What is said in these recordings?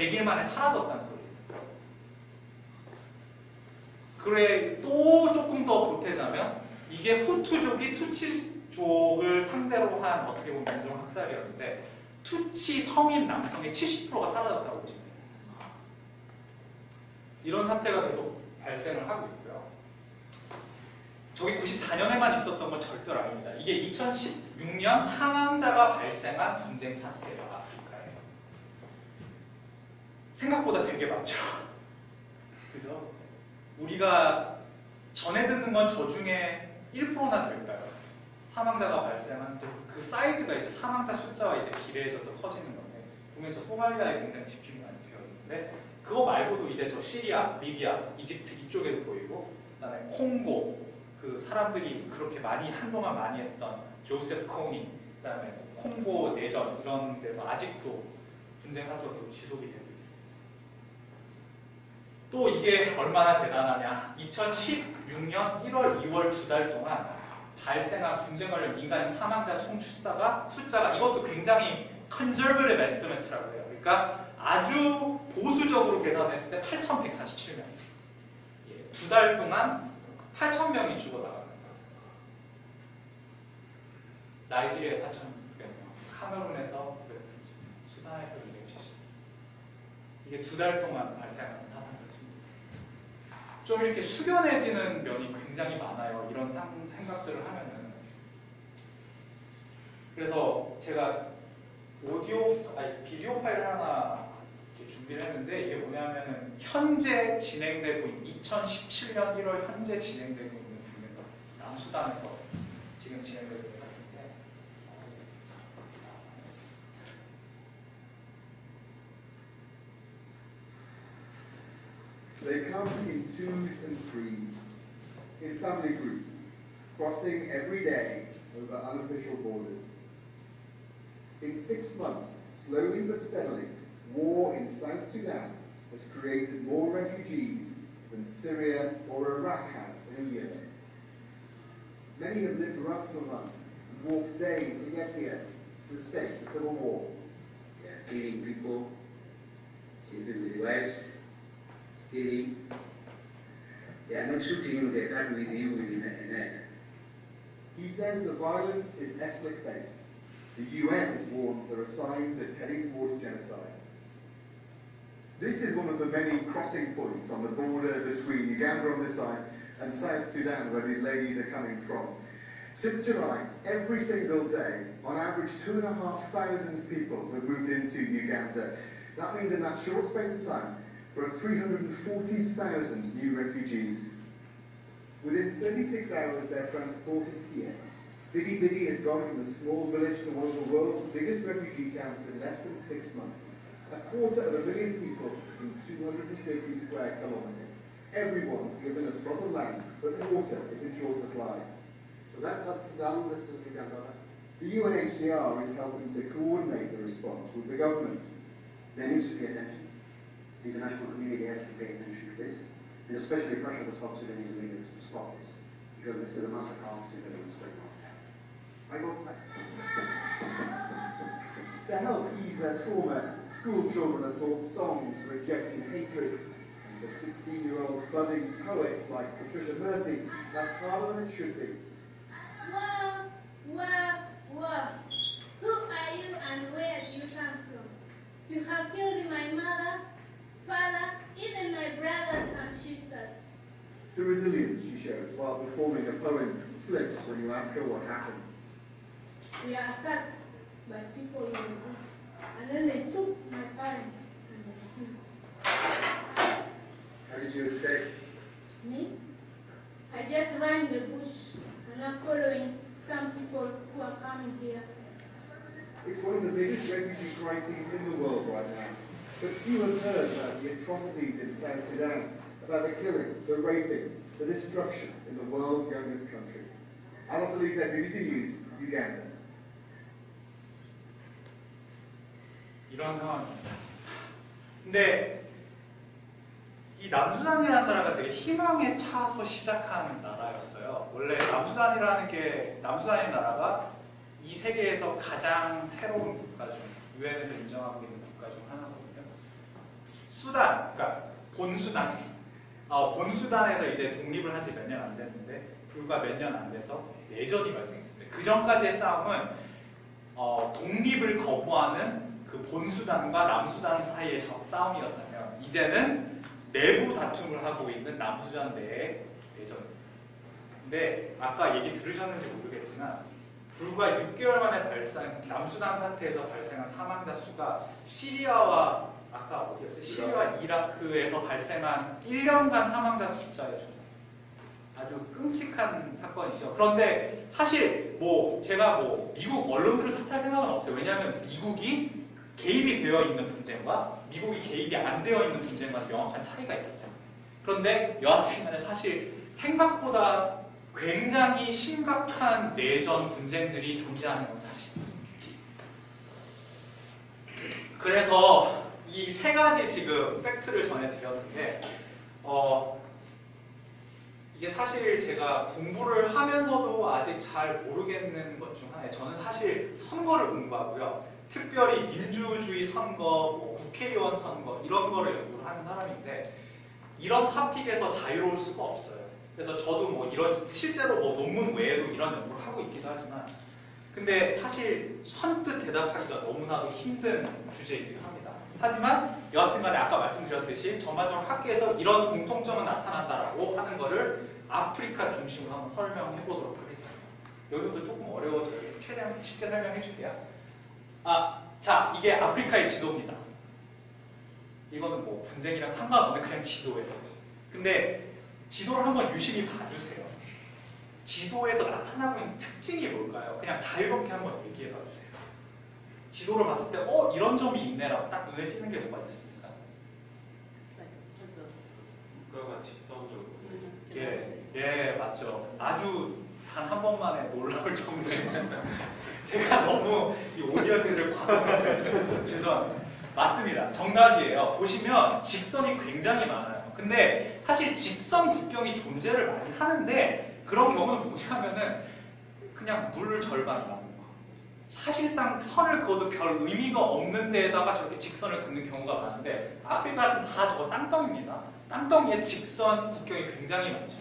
100일 만에 사라졌다는 소리예요. 그래 또 조금 더 보태자면 이게 후투족이 투치족을 상대로 한 어떻게 보면 민족 학살이었는데 투치 성인 남성의 70%가 사라졌다고 보시면 돼요. 이런 사태가 계속 발생을 하고 있고요. 저기 94년에만 있었던 건 절대로 아닙니다. 이게 2016년 사망자가 발생한 분쟁 사태예요. 아프리카에. 생각보다 되게 많죠. 그죠? 우리가 전에 듣는 건 저 중에 1%나 될까요? 사망자가 발생한 그 사이즈가 이제 사망자 숫자와 이제 비례해져서 커지는 건데, 보면 저 소말리아에 굉장히 집중이 많이 되어 있는데, 그거 말고도 이제 저 시리아, 리비아, 이집트 이쪽에도 보이고, 그다음에 콩고, 그 사람들이 그렇게 한동안 많이 했던 조세프 코니, 그다음에 콩고 내전 이런 데서 아직도 분쟁 사태가 지속이 되고 있습니다. 또 이게 얼마나 대단하냐? 2016년 1월, 2월 2달 동안 발생한 분쟁 관련 민간인 사망자 총 숫자가 이것도 굉장히 conservative estimate라고 해요. 그러니까 아주 보수적으로 계산했을 때 8,147명. 예, 2달 동안 8,000명이 죽어나갑니다. 나이지리아에 4,600명, 카메룬에서 수단에서 270. 이게 2달 동안 발생한 사상자수입니다. 좀 이렇게 숙연해지는 면이 굉장히 많아요. 이런 생각들을 하면은. 그래서 제가 비디오 파일 하나 준비를 했는데, 이게 뭐냐면은 현재 진행되고 있는 2017년 1월 현재 진행되고 있는 분쟁입니다. 남수단에서 지금 진행되고 있는 건데, They come in twos and threes, in family groups, crossing every day over unofficial borders. In 6 months, slowly but steadily, war in South Sudan has created more refugees than Syria or Iraq has in a year. Many have lived rough for months and walked days to get here to escape the civil war. They are killing people, sleeping with wives, stealing. They are not shooting you, they cut with you with a knife. He says the violence is ethnic-based. The UN has warned there are signs it's heading towards genocide. This is one of the many crossing points on the border between Uganda on this side and South Sudan, where these ladies are coming from. Since July, every single day, on average 2,500 people have moved into Uganda. That means in that short space of time, there are 340,000 new refugees. Within 36 hours, they're transported here. Bidi Bidi has gone from a small village to one of the world's biggest refugee camps in less than 6 months. 250,000 people in 250 square kilometres. Everyone's given a plot of land, but water is in short supply. So that's South Sudan, this is Uganda. The UNHCR is helping to coordinate the response with the government. There needs to be attention. The international community has to pay attention to this, and especially pressure the South Sudanese leaders to stop this, because they see the massacre of civilians going on. I go To help ease their trauma, school children are taught songs rejecting hatred. And for 16-year-old budding poets like Patricia Mercy, that's harder than it should be. Whoa, whoa, whoa. Who are you and where do you come from? You have killed my mother, father, even my brothers and sisters. The resilience she shows while performing a poem slips when you ask her what happened. We are attacked by people in the bush, and then they took my parents and they killed. How did you escape? Me? I just ran in the bush and I'm following some people who are coming here. It's one of the biggest refugee crises in the world right now. But few have heard about the atrocities in South Sudan, about the killing, the raping, the destruction in the world's youngest country. Alistair Leith, BBC News, Uganda. 이런 상황입니다. 근데 이 남수단이라는 나라가 되게 희망에 차서 시작한 나라였어요. 원래 남수단이라는 나라가 이 세계에서 가장 새로운 국가 중, 유엔에서 인정하고 있는 국가 중 하나거든요. 본수단에서 이제 독립을 한 지 몇 년 안 됐는데 불과 몇 년 안 돼서 내전이 발생했습니다. 그 전까지의 싸움은 독립을 거부하는 그 본수단과 남수단 사이의 싸움이었다면 이제는 내부 다툼을 하고 있는 남수단 내의 내전입니다. 근데 아까 얘기 들으셨는지 모르겠지만 불과 6개월 만에 남수단 사태에서 발생한 사망자 수가 시리아와 아까 어디였어요? 시리아와 이라크에서 발생한 1년간 사망자 숫자에 준다. 아주 끔찍한 사건이죠. 그런데 사실 제가 미국 언론들을 탓할 생각은 없어요. 왜냐하면 미국이 개입이 되어 있는 분쟁과 미국이 개입이 안 되어 있는 분쟁과 명확한 차이가 있기 때문에. 그런데 여하튼간에 사실 생각보다 굉장히 심각한 내전 분쟁들이 존재하는 건 사실입니다. 그래서 이 세 가지 지금 팩트를 전해드렸는데 이게 사실 제가 공부를 하면서도 아직 잘 모르겠는 것 중 하나예요. 저는 사실 선거를 공부하고요. 특별히 민주주의 선거, 국회의원 선거 이런 거를 연구를 하는 사람인데 이런 토픽에서 자유로울 수가 없어요. 그래서 저도 실제로 논문 외에도 이런 연구를 하고 있기도 하지만 근데 사실 선뜻 대답하기가 너무나도 힘든 주제이기도 합니다. 하지만 여하튼간에 아까 말씀드렸듯이 전반적으로 학계에서 이런 공통점은 나타난다라고 하는 거를 아프리카 중심으로 한번 설명해 보도록 하겠습니다. 여기서도 조금 어려워져요. 최대한 쉽게 설명해 줄게요. 자, 이게 아프리카의 지도입니다. 이거는 분쟁이랑 상관없는 그냥 지도예요. 근데 지도를 한번 유심히 봐주세요. 지도에서 나타나고 있는 특징이 뭘까요? 그냥 자유롭게 한번 얘기해 봐주세요. 지도를 봤을 때 이런 점이 있네라고 딱 눈에 띄는 게 뭐가 있습니까? 국가가 직선적으로 예, 맞죠. 아주 단 한 번만에 놀라울 정도의 제가 너무 이 오디언스를 과소평가했어요. 죄송합니다. 맞습니다. 정답이에요. 보시면 직선이 굉장히 많아요. 근데 사실 직선 국경이 존재를 많이 하는데 그런 경우는 뭐냐면은 그냥 물 절반 남은 거. 사실상 선을 그어도 별 의미가 없는 데에다가 저렇게 직선을 긋는 경우가 많은데 아프리카는 다 저거 땅덩이입니다. 땅덩이에 직선 국경이 굉장히 많죠.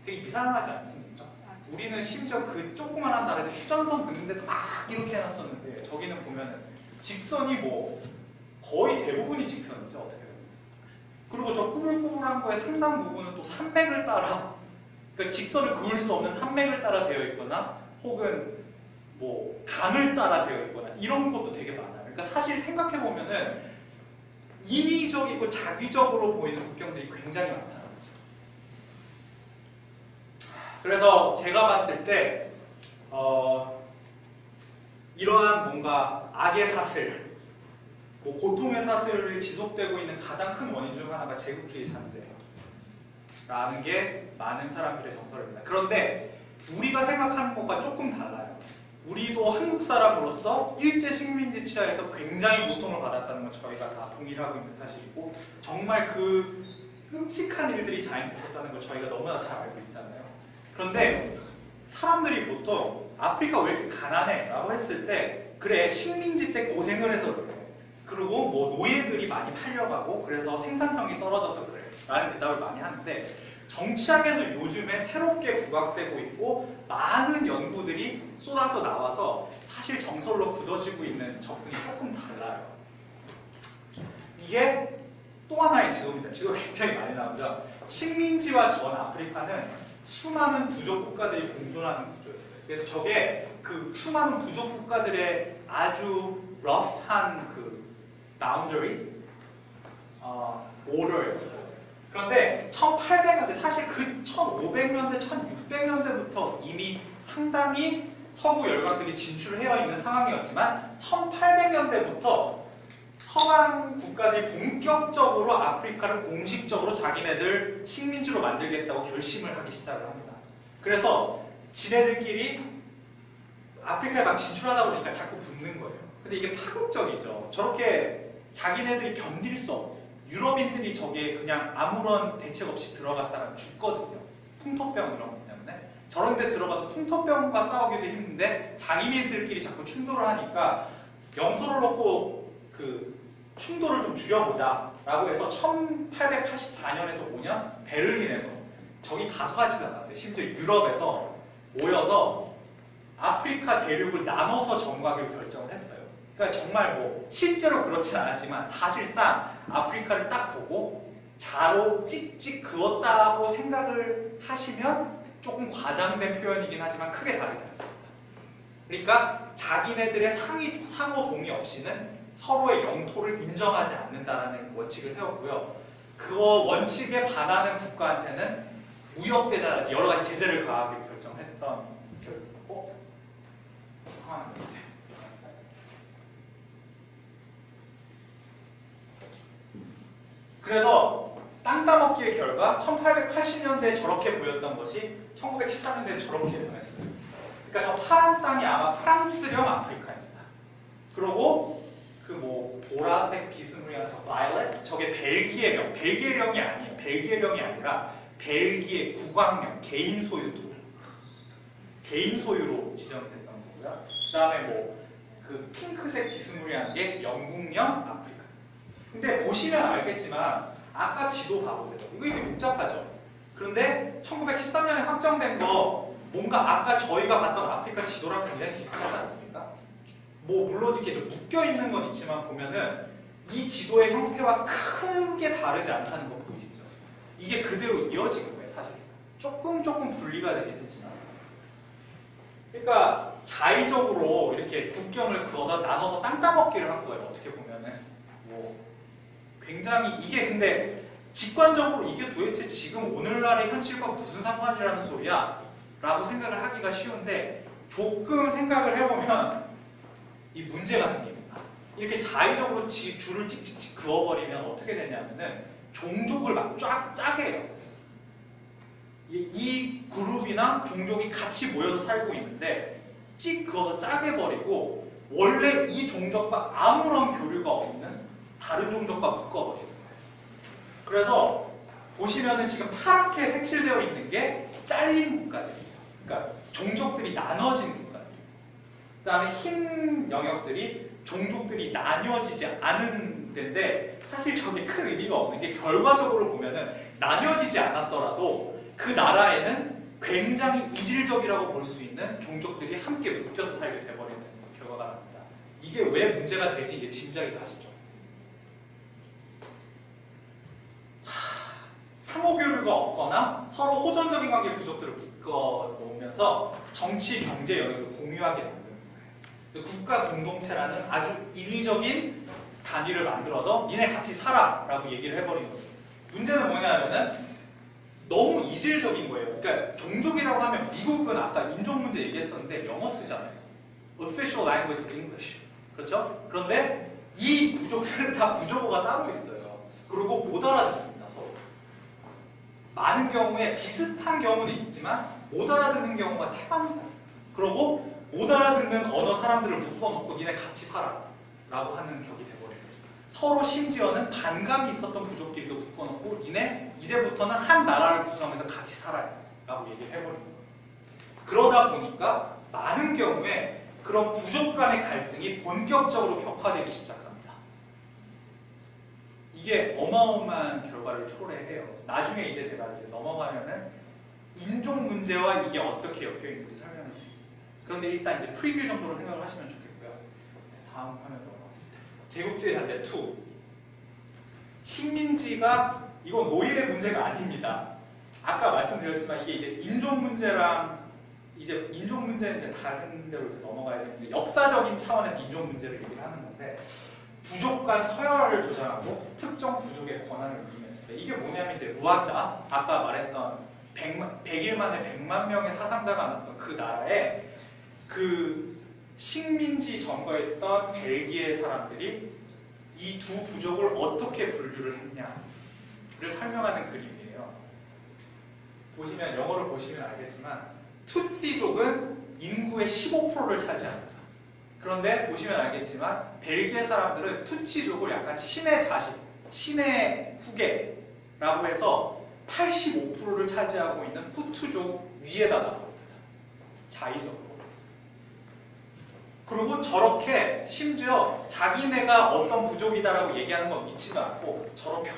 되게 이상하지 않습니까? 우리는 심지어 그 조그만한 나라에서 휴전선 긋는데도 막 이렇게 해놨었는데 저기는 보면은 직선이 거의 대부분이 직선이죠. 어떻게 보면. 그리고 저 꾸불꾸불한 거에 상당 부분은 또 산맥을 따라 그러니까 직선을 그을 수 없는 산맥을 따라 되어 있거나 혹은 강을 따라 되어 있거나 이런 것도 되게 많아요. 그러니까 사실 생각해 보면은 인위적이고 자기적으로 보이는 국경들이 굉장히 많다는 거죠. 그래서 제가 봤을 때 이러한 뭔가 악의 사슬, 고통의 사슬이 지속되고 있는 가장 큰 원인 중 하나가 제국주의 잔재라는 게 많은 사람들의 정설입니다. 그런데 우리가 생각하는 것과 조금 달라요. 우리도 한국 사람으로서 일제 식민지 치하에서 굉장히 고통을 받았다는 건 저희가 다 동일하고 있는 사실이고 정말 그 끔찍한 일들이 자행됐었다는 걸 저희가 너무나 잘 알고 있잖아요. 그런데 사람들이 보통 아프리카 왜 이렇게 가난해? 라고 했을 때 그래 식민지 때 고생을 해서 그래. 그리고 노예들이 많이 팔려가고 그래서 생산성이 떨어져서 그래 라는 대답을 많이 하는데 정치학에서 요즘에 새롭게 부각되고 있고 많은 연구들이 쏟아져 나와서 사실 정설로 굳어지고 있는 접근이 조금 달라요. 이게 또 하나의 지도입니다. 지도 굉장히 많이 나오죠. 식민지와 전 아프리카는 수많은 부족 국가들이 공존하는 구조였어요. 그래서 저게 그 수많은 부족 국가들의 아주 러프한 그 boundary, border였어요. 그런데 1800년대, 사실 그 1500년대, 1600년대부터 이미 상당히 서구 열강들이 진출해어 있는 상황이었지만 1800년대부터 서방 국가들이 본격적으로 아프리카를 공식적으로 자기네들 식민지로 만들겠다고 결심을 하기 시작을 합니다. 그래서 지네들끼리 아프리카에 막 진출하다 보니까 자꾸 붙는 거예요. 근데 이게 파국적이죠. 저렇게 자기네들이 견딜 수 없는 유럽인들이 저기에 그냥 아무런 대책 없이 들어갔다가 죽거든요. 풍토병 이런 것 때문에. 저런 데 들어가서 풍토병과 싸우기도 힘든데 장인인들끼리 자꾸 충돌을 하니까 영토를 놓고 그 충돌을 좀 줄여보자라고 해서 1884년에서 5년 베를린에서 저기 가서 하지도 않았어요. 심지어 유럽에서 모여서 아프리카 대륙을 나눠서 정부하기로 결정을 했어요. 그러니까 정말 뭐 실제로 그렇진 않았지만 사실상 아프리카를 딱 보고 자로 찍찍 그었다고 생각을 하시면 조금 과장된 표현이긴 하지만 크게 다르지 않습니다. 그러니까 자기네들의 상호 동의 없이는 서로의 영토를 인정하지 않는다는 원칙을 세웠고요. 그 원칙에 반하는 국가한테는 무역 제재라든지 여러 가지 제재를 가하기로 결정했던 상황이었어요. 그래서 땅 따먹기의 결과 1880년대에 저렇게 보였던 것이 1913년대에 저렇게 변했어요. 그러니까 저 파란 땅이 아마 프랑스령 아프리카입니다. 그리고 그 뭐 보라색 비스무리한 저 violet 저게 벨기에령이 아니에요. 벨기에령이 아니라 벨기에 국왕령 개인 소유로 지정됐던 거고요. 그다음에 뭐 그 핑크색 비스무리한 게 영국령 아프리카. 근데 보시면 알겠지만 아까 지도 봐보세요. 이거 되게 복잡하죠. 그런데 1913년에 확정된 거 뭔가 아까 저희가 봤던 아프리카 지도랑 굉장히 비슷하지 않습니까? 뭐 물론 이렇게 좀 묶여 있는 건 있지만 보면은 이 지도의 형태와 크게 다르지 않다는 거 보이시죠? 이게 그대로 이어진 거예요, 사실상. 조금 분리가 되긴 했지만. 그러니까 자의적으로 이렇게 국경을 그어서 나눠서 땅 따먹기를 한 거예요. 어떻게 보면은 뭐 굉장히 이게 근데 직관적으로 이게 도대체 지금 오늘날의 현실과 무슨 상관이라는 소리야? 라고 생각을 하기가 쉬운데 조금 생각을 해보면 이 문제가 생깁니다. 이렇게 자의적으로 줄을 찍찍찍 그어버리면 어떻게 되냐면은 종족을 막 짜게 해요. 이 그룹이나 종족이 같이 모여서 살고 있는데 찍 그어서 짜게 버리고 원래 이 종족과 아무런 교류가 없는 다른 종족과 묶어버리는 거예요. 그래서 보시면은 지금 파랗게 색칠되어 있는 게 잘린 국가들이에요. 그러니까 종족들이 나눠진 국가들. 그다음에 흰 영역들이 종족들이 나뉘어지지 않은 데인데 사실 저게 큰 의미가 없는 게 결과적으로 보면은 나뉘어지지 않았더라도 그 나라에는 굉장히 이질적이라고 볼 수 있는 종족들이 함께 묶여서 살게 돼버리는 결과가 납니다. 이게 왜 문제가 되지 이게 짐작이 가시죠? 상호교류가 없거나 서로 호전적인 관계 부족들을 묶어 놓으면서 정치, 경제 영역을 공유하게 만드는 거예요. 국가 공동체라는 아주 인위적인 단위를 만들어서 니네 같이 살아 라고 얘기를 해버리는 거죠. 문제는 뭐냐면은 너무 이질적인 거예요. 그러니까 종족이라고 하면 미국은 아까 인종 문제 얘기했었는데 영어 쓰잖아요. Official language is English. 그렇죠? 그런데 이 부족들은 다 부족어가 따로 있어요. 그리고 못 알아듣습니다. 서로. 많은 경우에 비슷한 경우는 있지만 못 알아듣는 경우가 태반이에요. 그리고 못 알아듣는 언어 사람들을 묶어놓고 니네 같이 살아 라고 하는 격이 돼버리는 거죠. 서로 심지어는 반감이 있었던 부족끼리도 묶어놓고 니네 이제부터는 한 나라를 구성해서 같이 살아요 라고 얘기를 해버리는 거예요. 그러다 보니까 많은 경우에 그런 부족 간의 갈등이 본격적으로 격화되기 시작합니다. 이게 어마어마한 결과를 초래해요. 나중에 이제 제가 넘어가면은 인종 문제와 이게 어떻게 엮여 있는지 설명을 드립니다. 그런데 일단 이제 프리뷰 정도로 생각을 하시면 좋겠고요. 다음 화면 넘어가겠습니다. 제국주의 잔재 2. 식민지가 이건 노예의 문제가 아닙니다. 아까 말씀드렸지만 이게 이제 인종 문제랑 이제 인종 문제는 이제 다른 데로 이제 넘어가야 되는데 역사적인 차원에서 인종 문제를 얘기를 하는 건데 부족 간 서열을 조장하고 특정 부족의 권한을 위임했을 때 이게 뭐냐면 이제 루안다 아까 말했던 100일 만에 100만 명의 사상자가 났던 그 나라에 그 식민지 점거했던 벨기에 사람들이 이 두 부족을 어떻게 분류를 했냐를 설명하는 그림이에요. 보시면 영어를 보시면 알겠지만 투시족은 인구의 15%를 차지합니다. 그런데 보시면 알겠지만 벨기에 사람들은 투치족을 약간 신의 자식, 신의 후계라고 해서 85%를 차지하고 있는 후투족 위에다 놔둡니다. 자의적으로. 그리고 저렇게 심지어 자기네가 어떤 부족이다라고 얘기하는 건 믿지도 않고 저런 표